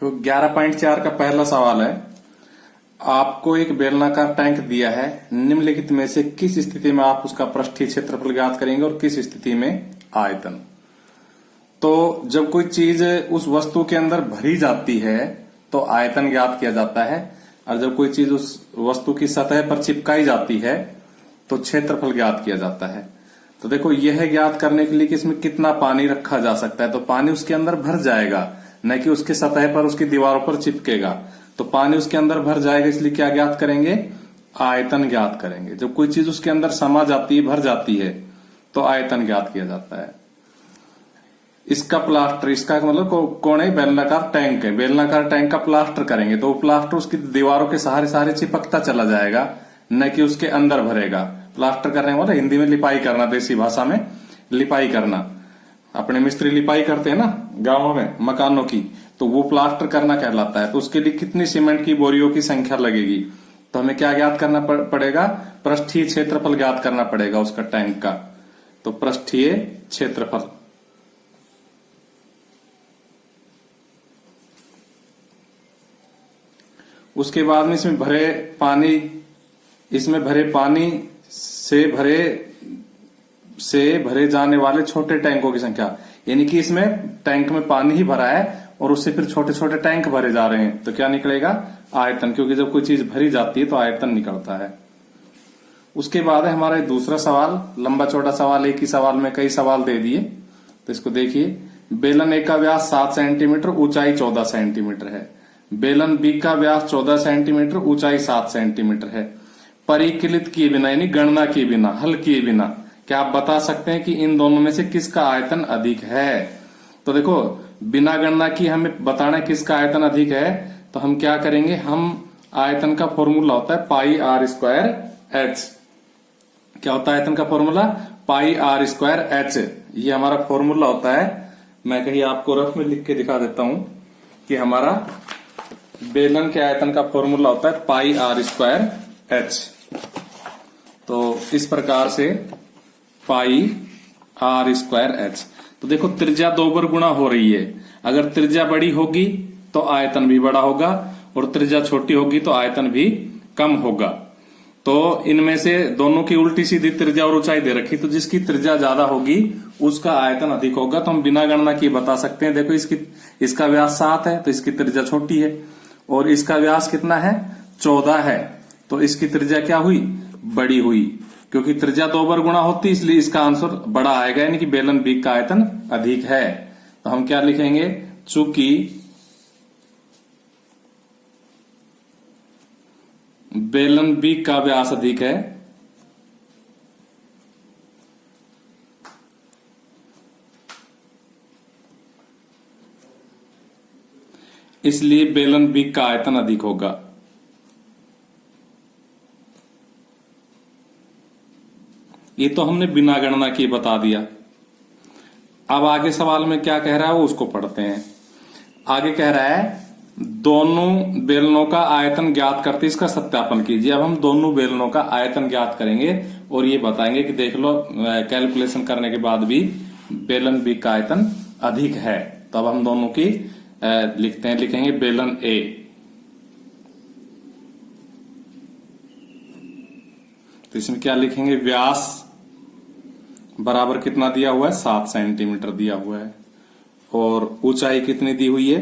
तो 11.4 का पहला सवाल है, आपको एक बेलनाकार टैंक दिया है, निम्नलिखित में से किस स्थिति में आप उसका पृष्ठीय क्षेत्रफल ज्ञात करेंगे और किस स्थिति में आयतन। तो जब कोई चीज उस वस्तु के अंदर भरी जाती है तो आयतन ज्ञात किया जाता है, और जब कोई चीज उस वस्तु की सतह पर चिपकाई जाती है तो क्षेत्रफल ज्ञात किया जाता है। तो देखो, यह ज्ञात करने के लिए कि इसमें कितना पानी रखा जा सकता है, तो पानी उसके अंदर भर जाएगा, न कि उसकी सतह पर उसकी दीवारों पर चिपकेगा। तो पानी उसके अंदर भर जाएगा, इसलिए क्या ज्ञात करेंगे, आयतन ज्ञात करेंगे। जब कोई चीज उसके अंदर समा जाती है, भर जाती है, तो आयतन ज्ञात किया जाता है। इसका प्लास्टर, इसका मतलब कौन है, बेलनाकार टैंक है। बेलनाकार टैंक का प्लास्टर करेंगे तो वो प्लास्टर उसकी दीवारों के सहारे सहारे चिपकता चला जाएगा, न कि उसके अंदर भरेगा। प्लास्टर करने वाला हिंदी में लिपाई करना, देसी भाषा में लिपाई करना। अपने मिस्त्री लिपाई करते हैं ना गांवों में मकानों की, तो वो प्लास्टर करना कहलाता है। तो उसके लिए कितनी सीमेंट की बोरियों की संख्या लगेगी, तो हमें क्या ज्ञात करना पड़ेगा, पृष्ठीय क्षेत्रफल ज्ञात करना पड़ेगा उसका, टैंक का। तो पृष्ठीय क्षेत्रफल, उसके बाद में इसमें भरे पानी से भरे जाने वाले छोटे टैंकों की संख्या, यानी कि इसमें टैंक में पानी ही भरा है और उससे फिर छोटे छोटे टैंक भरे जा रहे हैं, तो क्या निकलेगा, आयतन। क्योंकि जब कोई चीज भरी जाती है तो आयतन निकलता है। उसके बाद है हमारा दूसरा सवाल, लंबा चौड़ा सवाल, एक ही सवाल में कई सवाल दे दिए। तो इसको देखिए, बेलन ए का व्यास 7 सेंटीमीटर, ऊंचाई 14 सेंटीमीटर है। बेलन बी का व्यास 14 सेंटीमीटर, ऊंचाई 7 सेंटीमीटर है। परिकलित किए बिना, यानी गणना किए बिना, हल किए बिना, क्या आप बता सकते हैं कि इन दोनों में से किसका आयतन अधिक है। तो देखो, बिना गणना की हमें बताना है किसका आयतन अधिक है, तो हम क्या करेंगे, हम आयतन का फॉर्मूला होता है पाई आर स्क्वायर एच। क्या होता है आयतन का formula, pi R square H. ये हमारा फॉर्मूला होता है। मैं कहीं आपको रफ में लिख के दिखा देता हूं कि हमारा बेलन के आयतन का फॉर्मूला होता है पाई आर स्क्वायर एच। तो इस प्रकार से पाई आर स्क्वायर एच। तो देखो, त्रिज्या 2 बार गुणा हो रही है। अगर त्रिज्या बड़ी होगी तो आयतन भी बड़ा होगा, और त्रिज्या छोटी होगी तो आयतन भी कम होगा। तो इनमें से दोनों की उल्टी सीधी त्रिज्या और ऊंचाई दे रखी, तो जिसकी त्रिज्या ज्यादा होगी उसका आयतन अधिक होगा। तो हम बिना गणना किए बता सकते हैं। देखो, इसका व्यास 7 है तो इसकी त्रिज्या छोटी है, और इसका व्यास कितना है, 14 है, तो इसकी त्रिज्या क्या हुई, बड़ी हुई। क्योंकि त्रिज्या 2 बार गुणा होती, इसलिए इसका आंसर बड़ा आएगा, यानी कि बेलन बी का आयतन अधिक है। तो हम क्या लिखेंगे, चूंकि बेलन बी का व्यास अधिक है, इसलिए बेलन बी का आयतन अधिक होगा। ये तो हमने बिना गणना किए बता दिया। अब आगे सवाल में क्या कह रहा है वो उसको पढ़ते हैं। आगे कह रहा है, दोनों बेलनों का आयतन ज्ञात करते इसका सत्यापन कीजिए। अब हम दोनों बेलनों का आयतन ज्ञात करेंगे और ये बताएंगे कि देख लो, कैलकुलेशन करने के बाद भी बेलन बी का आयतन अधिक है। तो अब हम दोनों की लिखते हैं, लिखेंगे बेलन ए। तो इसमें क्या लिखेंगे, व्यास बराबर कितना दिया हुआ है, 7 सेंटीमीटर दिया हुआ है, और ऊंचाई कितनी दी हुई है,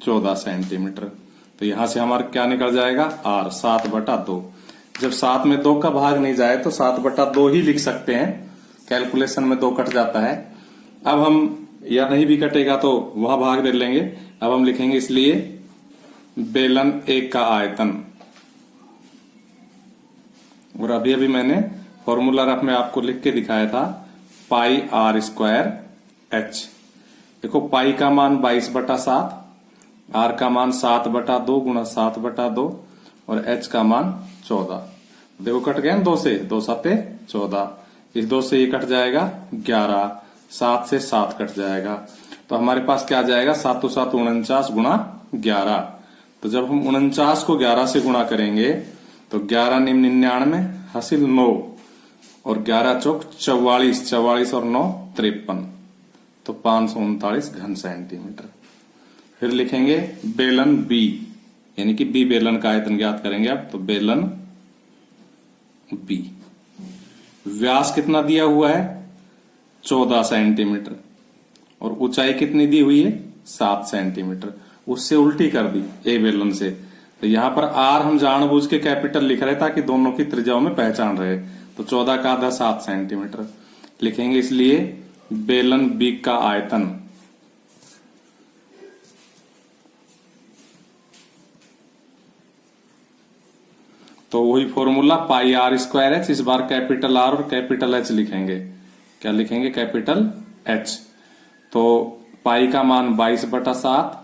14 सेंटीमीटर। तो यहां से हमारा क्या निकल जाएगा, आर 7/2। जब 7 में 2 का भाग नहीं जाए तो 7/2 ही लिख सकते हैं। कैलकुलेशन में 2 कट जाता है। अब हम, या नहीं भी कटेगा तो वहां भाग दे लेंगे। अब हम लिखेंगे इसलिए बेलन ए का आयतन, और अभी अभी मैंने फॉर्मूला रफ में आपको लिख के दिखाया था, पाई आर स्क्वायर एच। देखो, पाई का मान 22/7, आर का मान 7/2 गुणा 7/2, और एच का मान 14। देखो, कट गए 2 से, 2 7 14, इस 2 से ये कट जाएगा 11, 7 से 7 कट जाएगा, तो हमारे पास क्या जाएगा, 7 7 49 गुणा 11। तो जब हम 49 को 11 से गुणा करेंगे तो 11 निम 99, हासिल 9, और 11 चौक 44, 44 और 9 53, तो 539 घन सेंटीमीटर। फिर लिखेंगे बेलन बी, यानी कि बी बेलन का आयतन ज्ञात करेंगे अब। तो बेलन बी, व्यास कितना दिया हुआ है 14 सेंटीमीटर और ऊंचाई कितनी दी हुई है 7 सेंटीमीटर। उससे उल्टी कर दी ए बेलन से, तो यहां पर आर हम जानबूझ के कैपिटल लिख रहे ताकि दोनों की त्रिज्याओं में पहचान रहे। तो 14 का आधा 7 सेंटीमीटर लिखेंगे, इसलिए बेलन बी का आयतन तो वही formula pi R square H, इस बार कैपिटल आर और कैपिटल एच लिखेंगे। क्या लिखेंगे कैपिटल एच। तो पाई का मान 22/7,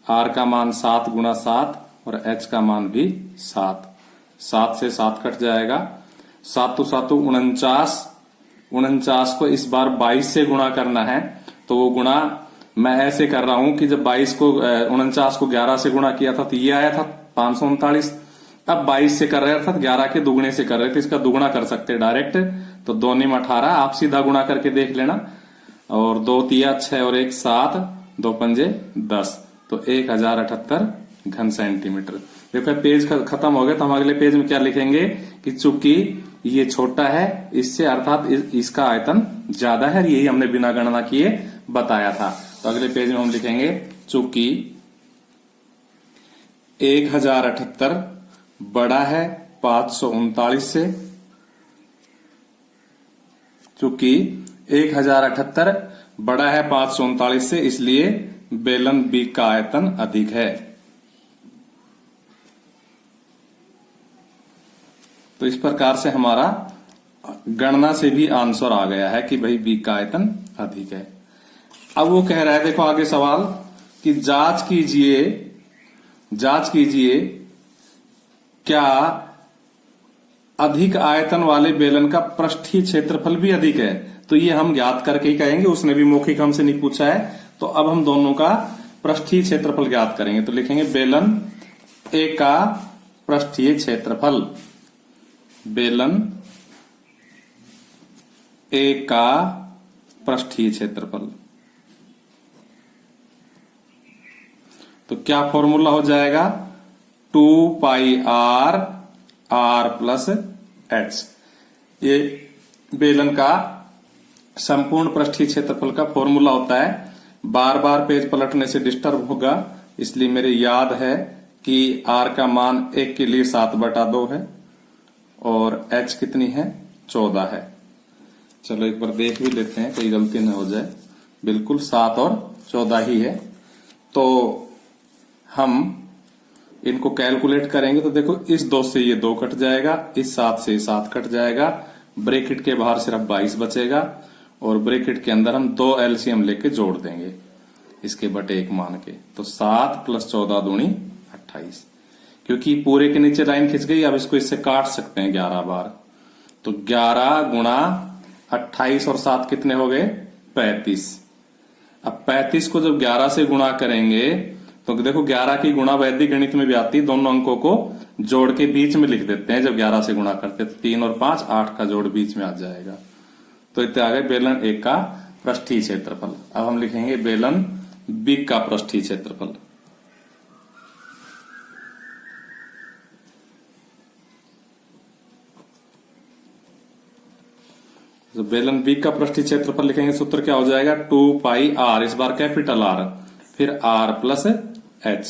आर का मान 7 गुणा 7 और एच का मान भी 7। 7 से 7 कट जाएगा, 7 7 49। 49 को इस बार 22 से गुणा करना है, तो वो गुणा मैं ऐसे कर रहा हूं कि जब 22 को 49 को 11 से गुणा किया था तो ये आया था 539। अब 22 से कर रहे थे, 11 के दुगने से कर रहे थे, इसका दुगना कर सकते हैं डायरेक्ट। तो 2 × 18, आप सीधा गुणा करके देख लेना। और 2 × 6 और 1 7, 2 × 10, तो 1078 घन सेंटीमीटर। देखो पेज खत्म हो गया, तो हम अगले पेज में क्या लिखेंगे कि चूंकि ये छोटा है इससे, अर्थात इसका आयतन ज्यादा है, यही हमने बिना गणना किए बताया था। तो अगले पेज में हम लिखेंगे चूंकि 1078 बड़ा है 539 से, चूंकि 1078 बड़ा है 539 से, इसलिए बेलन बी का आयतन अधिक है। तो इस प्रकार से हमारा गणना से भी आंसर आ गया है कि भाई बी का आयतन अधिक है। अब वो कह रहा है, देखो आगे सवाल कि जांच कीजिए क्या अधिक आयतन वाले बेलन का पृष्ठीय क्षेत्रफल भी अधिक है। तो ये हम ज्ञात करके ही कहेंगे, उसने भी मौखिक हमसे नहीं पूछा है। तो अब हम दोनों का पृष्ठीय क्षेत्रफल ज्ञात करेंगे। तो लिखेंगे बेलन ए का पृष्ठीय क्षेत्रफल, बेलन ए का पृष्ठीय क्षेत्रफल। तो क्या फॉर्मूला हो जाएगा 2 पाई आर प्लस एच। ये बेलन का संपूर्ण पृष्ठीय क्षेत्रफल का फॉर्मूला होता है। बार बार पेज पलटने से डिस्टर्ब होगा, इसलिए मेरे याद है कि आर का मान 1 के लिए 7/2 है और एच कितनी है 14 है। चलो एक बार देख भी लेते हैं, कोई गलती न हो जाए। बिल्कुल 7 और 14 ही है। तो हम इनको कैलकुलेट करेंगे तो देखो इस 2 से ये 2 कट जाएगा, इस 7 से 7 कट जाएगा, ब्रैकेट के बाहर सिर्फ 22 बचेगा और ब्रैकेट के अंदर हम 2 एलसीएम लेके जोड़ देंगे इसके बटे 1 मान के। तो 7 + 14 दूनी 28, क्योंकि पूरे के नीचे लाइन खिंच गई। अब इसको इससे काट सकते हैं 11 बार। तो 11 गुणा 28 और 7 कितने हो गए 35। अब 35 को जब 11 से गुणा करेंगे तो देखो 11 की गुणा वैदिक गणित में भी आती है, दोनों अंकों को जोड़ के बीच में लिख देते हैं। जब 11 से गुणा करते हैं तो 3 और 5 8 का जोड़ बीच में आ जाएगा। तो इतने आ गए बेलन ए का पृष्ठीय क्षेत्रफल। अब हम लिखेंगे बेलन बी का पृष्ठीय क्षेत्रफल। तो बेलन बी का पृष्ठीय क्षेत्रफल लिखेंगे, सूत्र क्या हो जाएगा 2 पाई आर, इस बार कैपिटल आर, फिर आर प्लस एच।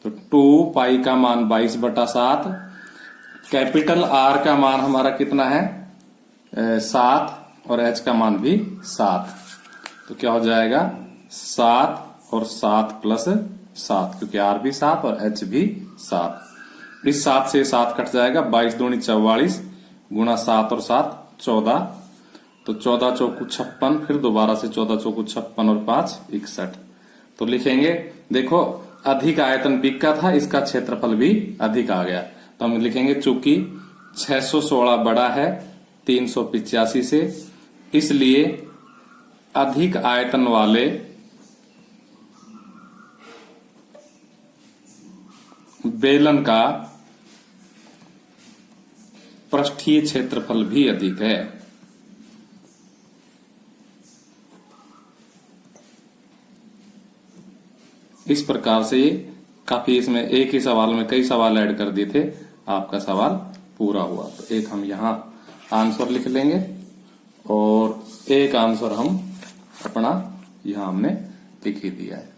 तो 2 पाई का मान 22/7, कैपिटल आर का मान हमारा कितना है 7 और एच का मान भी 7। तो क्या हो जाएगा 7 और 7 प्लस 7, क्योंकि आर भी 7 और एच भी 7। इस 7 से 7 कट जाएगा, 22 दूनी 44 गुणा 7 और 7 14। तो 14 चौकू 56, फिर दोबारा से 14 चौकू 56 और 5 61। तो लिखेंगे देखो अधिक आयतन बी का था, इसका क्षेत्रफल भी अधिक आ गया। तो हम लिखेंगे चूंकि 616 बड़ा है 385 से, इसलिए अधिक आयतन वाले बेलन का पृष्ठीय क्षेत्रफल भी अधिक है। इस प्रकार से ये काफी, इसमें एक ही सवाल में कई सवाल ऐड कर दिए थे, आपका सवाल पूरा हुआ। तो एक हम यहाँ आंसर लिख लेंगे और एक आंसर हम अपना यहाँ हमने लिख ही दिया है।